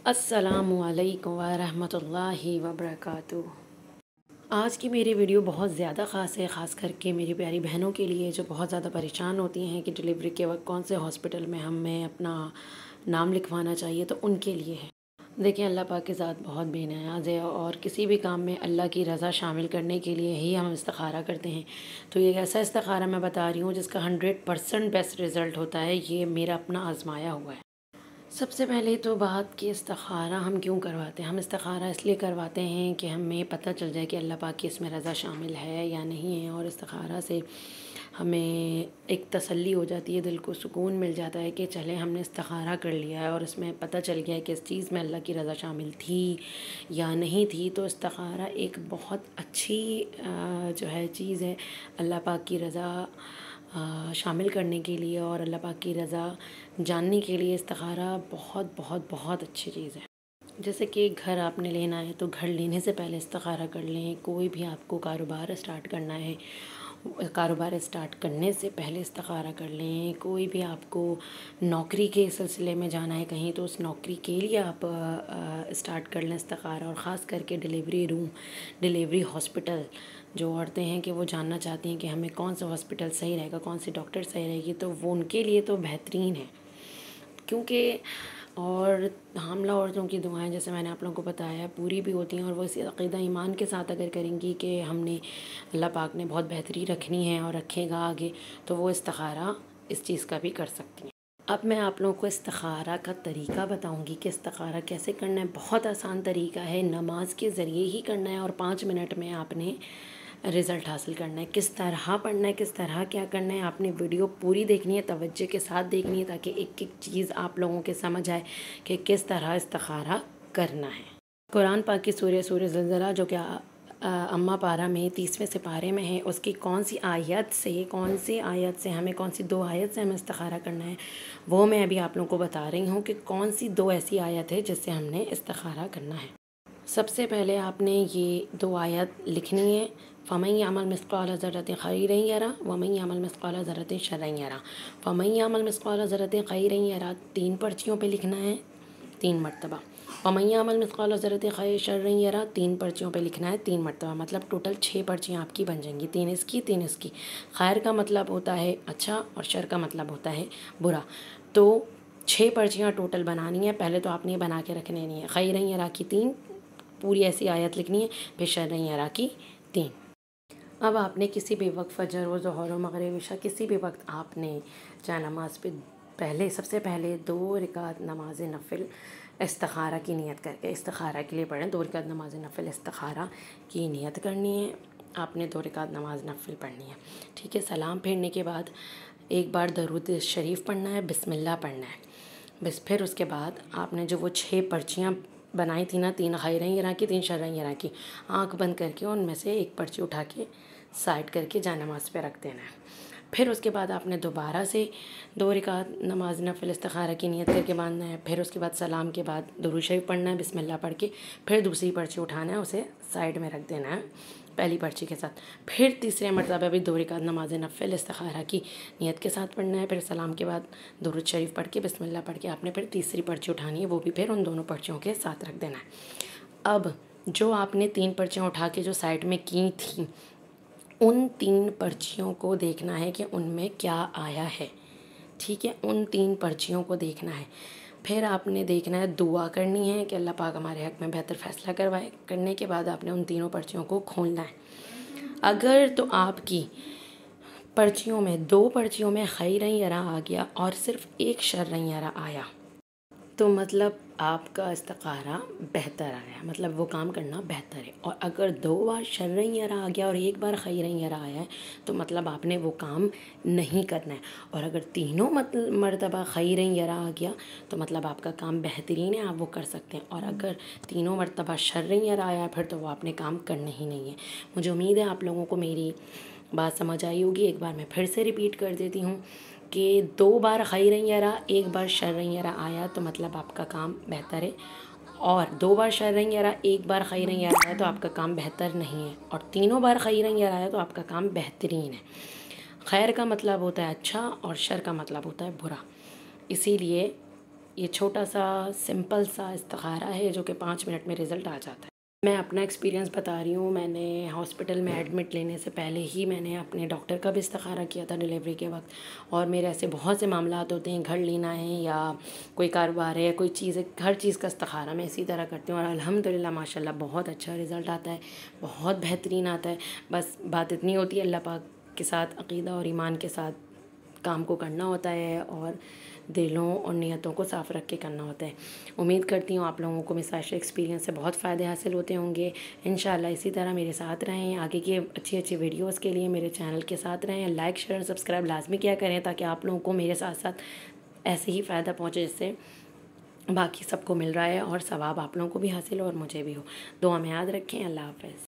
अस्सलामुअलैकुम वरहमतुल्लाहि वबरकातुहू। आज की मेरी वीडियो बहुत ज़्यादा ख़ास है, ख़ास करके मेरी प्यारी बहनों के लिए जो बहुत ज़्यादा परेशान होती हैं कि डिलीवरी के वक्त कौन से हॉस्पिटल में हमें अपना नाम लिखवाना चाहिए, तो उनके लिए है। देखिए, अल्लाह पाक के साथ बहुत बेनियाज़ है और किसी भी काम में अल्लाह की रज़ा शामिल करने के लिए ही हम इस्तिखारा करते हैं। तो ये ऐसा इस्तिखारा मैं बता रही हूँ जिसका 100% बेस्ट रिज़ल्ट होता है। ये मेरा अपना आज़माया हुआ है। सबसे पहले तो बात कि इस्तिखारा हम क्यों करवाते हैं। हम इस्तिखारा इसलिए करवाते हैं कि हमें पता चल जाए कि अल्लाह पाक की इसमें रज़ा शामिल है या नहीं है, और इस्तिखारा से हमें एक तसल्ली हो जाती है, दिल को सुकून मिल जाता है कि चले हमने इस्तिखारा कर लिया है और इसमें पता चल गया है कि इस चीज़ में अल्लाह की रज़ा शामिल थी या नहीं थी। तो इस्तिखारा एक बहुत अच्छी जो है चीज़ है अल्लाह पाक की रज़ा शामिल करने के लिए, और अल्लाह पाक की रज़ा जानने के लिए इस्तिखारा बहुत बहुत बहुत अच्छी चीज़ है। जैसे कि घर आपने लेना है तो घर लेने से पहले इस्तिखारा कर लें। कोई भी आपको कारोबार स्टार्ट करना है, कारोबार स्टार्ट करने से पहले इस्तिखारा कर लें। कोई भी आपको नौकरी के सिलसिले में जाना है कहीं, तो उस नौकरी के लिए आप स्टार्ट कर लें इस्तिखारा। और ख़ास करके डिलीवरी रूम, डिलीवरी हॉस्पिटल, जो औरतें हैं कि वो जानना चाहती हैं कि हमें कौन सा हॉस्पिटल सही रहेगा, कौन सी डॉक्टर सही रहेगी, तो वो उनके लिए तो बेहतरीन है। क्योंकि और हामला औरतों की दुआएं, जैसे मैंने आप लोगों को बताया, पूरी भी होती हैं, और वो इसी अक़ीदा ईमान के साथ अगर करेंगी कि हमने अल्लाह पाक ने बहुत बेहतरी रखनी है और रखेगा आगे, तो वो इस्तिखारा इस चीज़ का भी कर सकती हैं। अब मैं आप लोगों को इस्तिखारा का तरीका बताऊंगी कि इस्तिखारा कैसे करना है। बहुत आसान तरीका है, नमाज के ज़रिए ही करना है और 5 मिनट में आपने रिज़ल्ट हासिल करना है। किस तरह पढ़ना है, किस तरह क्या करना है, आपने वीडियो पूरी देखनी है, तवज्जो के साथ देखनी है, ताकि एक एक चीज़ आप लोगों के समझ आए कि किस तरह इस्तिखारा करना है। कुरान पाक की सूरह ज़लज़ला, जो कि अम्मा पारा में 30वें सिपारे में है, उसकी कौन सी आयत से हमें, कौन सी 2 आयत से हमें इस्तिखारा करना है, वो मैं अभी आप लोगों को बता रही हूँ कि कौन सी 2 ऐसी आयत है जिससे हमने इस्तिखारा करना है। सबसे पहले आपने ये 2 आयत लिखनी है। फ़मन यअमल मिस्क़ाल ज़र्रतिन खैरन यरा वमन यअमल मिस्क़ाल ज़र्रतिन शर्रन यरा। फ़मन यअमल मिस्क़ाल ज़र्रतिन खैरन यरा 3 पर्चियों पे लिखना है 3 मरतबा। वमन यअमल मिस्क़ाल ज़र्रतिन शर्रन यरा 3 पर्चियों पे लिखना है 3 मरतबा। मतलब टोटल 6 पर्चियाँ आपकी बन जाएंगी, 3 इसकी 3 इसकी। खैर का मतलब होता है अच्छा और शर का मतलब होता है बुरा। तो 6 पर्चियाँ टोटल बनानी है। पहले तो आपने बना के रखने नहीं है। खैरन यरा की 3 पूरी ऐसी आयत लिखनी है, फिर शर्रन यरा की 3। अब आपने किसी भी वक्त, फजर व ज़ोहर व मग़रिब इशा, किसी भी वक्त आपने चाहे नमाज पे पहले सबसे पहले 2 रकात नमाज नफ़िल इस्तिखारा की नियत करके इस्तिखारा के लिए पढ़ें। 2 रकात नमाज नफ़िल इस्तिखारा की नियत करनी है। आपने 2 रकात नमाज नफ़िल पढ़नी है, ठीक है। सलाम फेरने के बाद एक बार दरूद शरीफ पढ़ना है, बिस्मिल्लाह पढ़ना है बस। फिर उसके बाद आपने जो वो 6 पर्चियाँ बनाई थी ना, 3 खैरन यरा की, 3 शर्रन यरा की, आँख बंद करके उनमें से एक पर्ची उठा के साइड करके जानमाज़ पे रख देना है। फिर उसके बाद आपने दोबारा से 2 रकात नमाज नफ़िल इस्तिखारा की नियत करके बांधना है। फिर उसके बाद सलाम के बाद दुरूद शरीफ पढ़ना है, बिस्मिल्लाह पढ़ के, फिर दूसरी पर्ची उठाना है, उसे साइड में रख देना है पहली पर्ची के साथ। फिर तीसरे मरतबा भी 2 रकात नमाज नफ़िल इस्तिखारा की नियत के साथ पढ़ना है। फिर सलाम के बाद दुरूद शरीफ पढ़ के, बिस्मिल्लाह पढ़ के आपने फिर तीसरी पर्ची उठानी है, वो भी फिर उन दोनों पर्चियों के साथ रख देना है। अब जो आपने 3 पर्चियाँ उठा के जो साइड में की थी, उन 3 पर्चियों को देखना है कि उनमें क्या आया है, ठीक है। उन 3 पर्चियों को देखना है। फिर आपने देखना है, दुआ करनी है कि अल्लाह पाक हमारे हक़ में बेहतर फ़ैसला करवाए। करने के बाद आपने उन तीनों पर्चियों को खोलना है। अगर तो आपकी पर्चियों में 2 पर्चियों में खैरन यरा आ गया और सिर्फ़ 1 शर्रन यरा आया, तो मतलब आपका इस्तिखारा बेहतर आया, मतलब वो काम करना बेहतर है। और अगर 2 बार शर्रन यरा आ गया और 1 बार खैरन यरा आया है, तो मतलब आपने वो काम नहीं करना है। और अगर तीनों मरतबा खैरन यरा आ गया, तो मतलब आपका काम बेहतरीन है, आप वो कर सकते हैं। और अगर तीनों मरतबा शर्रन यरा आया, फिर तो वो आपने काम करना ही नहीं है। मुझे उम्मीद है आप लोगों को मेरी बात समझ आई होगी। एक बार मैं फिर से रिपीट कर देती हूँ कि 2 बार खैरन यरा, 1 बार शर्रन यरा आया, तो मतलब आपका काम बेहतर है। और 2 बार शर्रन यरा, 1 बार खैरन यरा आया, तो आपका काम बेहतर नहीं है। और तीनों बार खैरन यरा आया, तो आपका काम बेहतरीन है। खैर का मतलब होता है अच्छा और शर का मतलब होता है बुरा। इसीलिए ये छोटा सा सिंपल सा इस्तिखारा है जो कि 5 मिनट में रिज़ल्ट आ जाता है। मैं अपना एक्सपीरियंस बता रही हूँ। मैंने हॉस्पिटल में एडमिट लेने से पहले ही मैंने अपने डॉक्टर का भी इस्तिखारा किया था डिलीवरी के वक्त। और मेरे ऐसे बहुत से मामलात होते हैं, घर लेना है या कोई कारोबार है या कोई चीज़ है, हर चीज़ का इस्तिखारा मैं इसी तरह करती हूँ और अल्हम्दुलिल्लाह माशाल्लाह बहुत अच्छा रिज़ल्ट आता है, बहुत बेहतरीन आता है। बस बात इतनी होती है, अल्लाह पाक के साथ अक़ीदा और ईमान के साथ काम को करना होता है और दिलों और नियतों को साफ़ रख के करना होता है। उम्मीद करती हूँ आप लोगों को मेरे सारे एक्सपीरियंस से बहुत फ़ायदे हासिल होते होंगे। इंशाल्लाह इसी तरह मेरे साथ रहें। आगे की अच्छी अच्छी वीडियोस के लिए मेरे चैनल के साथ रहें। लाइक शेयर सब्सक्राइब लाजमी किया करें ताकि आप लोगों को मेरे साथ साथ ऐसे ही फ़ायदा पहुँचे जिससे बाकी सबको मिल रहा है और सवाब आप लोगों को भी हासिल हो और मुझे भी हो। दुआ में याद रखें। अल्लाह हाफ़िज़।